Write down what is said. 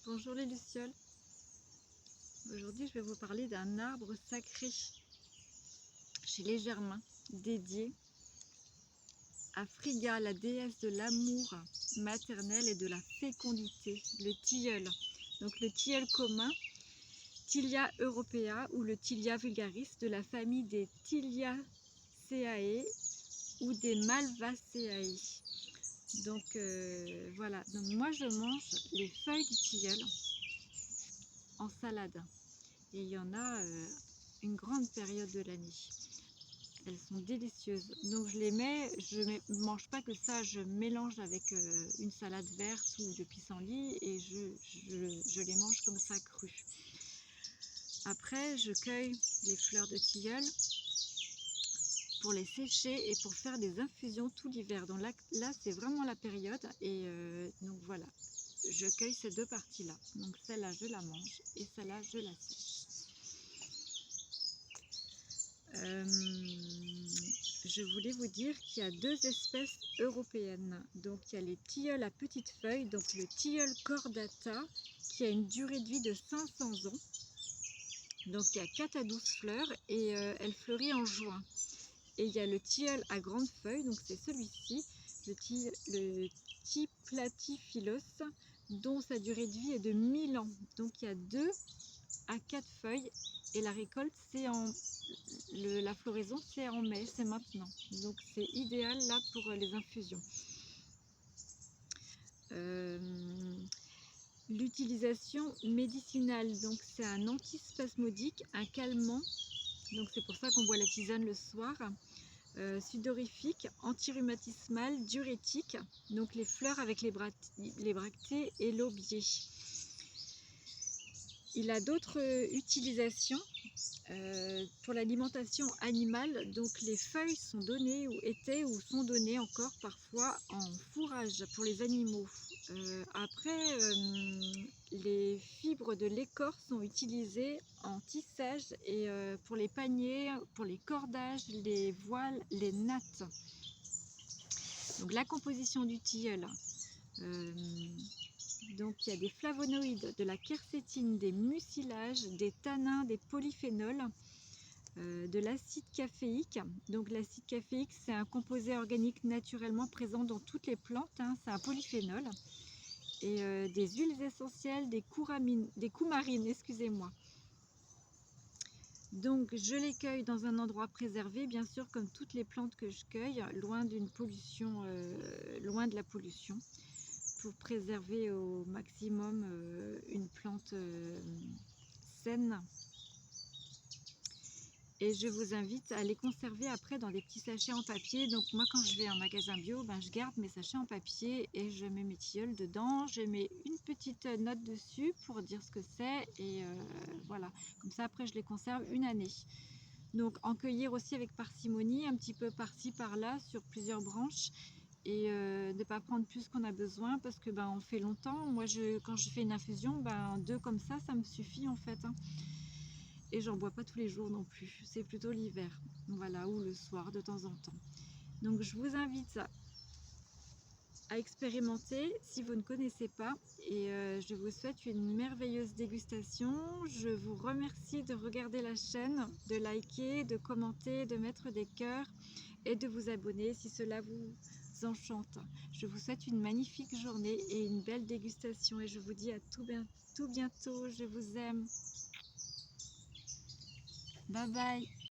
Bonjour les lucioles. Aujourd'hui je vais vous parler d'un arbre sacré chez les Germains, dédié à Frigga, la déesse de l'amour maternel et de la fécondité, le tilleul. Donc le tilleul commun, Tilia europea ou le Tilia vulgaris de la famille des Tiliaceae ou des Malvaceae. Donc voilà, donc moi je mange les feuilles du tilleul en salade. Et il y en a une grande période de l'année. Elles sont délicieuses. Donc je les mets, je ne mange pas que ça, je mélange avec une salade verte ou de pissenlit et je les mange comme ça crues. Après, je cueille les fleurs de tilleul pour les sécher et pour faire des infusions tout l'hiver. Donc là c'est vraiment la période et donc voilà. Je cueille ces deux parties-là. Donc celle-là, je la mange et celle-là, je la sèche. Je voulais vous dire qu'il y a deux espèces européennes. Donc il y a les tilleuls à petites feuilles, donc le tilleul cordata qui a une durée de vie de 500 ans. Donc il y a 4 à 12 fleurs et elle fleurit en juin. Et il y a le tilleul à grandes feuilles, donc c'est celui-ci, le Tiplatyphylos, dont sa durée de vie est de 1000 ans. Donc il y a 2 à 4 feuilles et la récolte c'est la floraison c'est en mai, c'est maintenant. Donc c'est idéal là pour les infusions. L'utilisation médicinale, donc c'est un antispasmodique, un calmant, donc c'est pour ça qu'on boit la tisane le soir. Sudorifique, antirhumatismal, diurétique, donc les fleurs avec les bractées et l'aubier. Il a d'autres utilisations pour l'alimentation animale, donc les feuilles sont données ou étaient ou sont données encore parfois en fourrage pour les animaux. Après, les fibres de l'écorce sont utilisées en tissage et pour les paniers, pour les cordages, les voiles, les nattes. Donc la composition du tilleul. Donc il y a des flavonoïdes, de la quercétine, des mucilages, des tanins, des polyphénols, de l'acide caféique. Donc l'acide caféique c'est un composé organique naturellement présent dans toutes les plantes, hein, c'est un polyphénol. Et des huiles essentielles, des coumarines, excusez-moi. Donc je les cueille dans un endroit préservé, bien sûr comme toutes les plantes que je cueille, loin d'une pollution, loin de la pollution, pour préserver au maximum une plante saine. Et je vous invite à les conserver après dans des petits sachets en papier. Donc moi quand je vais en magasin bio, ben, je garde mes sachets en papier et je mets mes tilleuls dedans. Je mets une petite note dessus pour dire ce que c'est et voilà. Comme ça après je les conserve une année. Donc en cueillir aussi avec parcimonie, un petit peu par-ci par-là sur plusieurs branches. Et ne pas prendre plus qu'on a besoin parce que ben, on fait longtemps. Moi quand je fais une infusion, ben, 2 comme ça me suffit en fait, hein. Et j'en bois pas tous les jours non plus, c'est plutôt l'hiver, voilà, ou le soir de temps en temps. Donc je vous invite à expérimenter si vous ne connaissez pas et je vous souhaite une merveilleuse dégustation. Je vous remercie de regarder la chaîne, de liker, de commenter, de mettre des cœurs et de vous abonner si cela vous enchante. Je vous souhaite une magnifique journée et une belle dégustation et je vous dis à tout bientôt, je vous aime. Bye bye.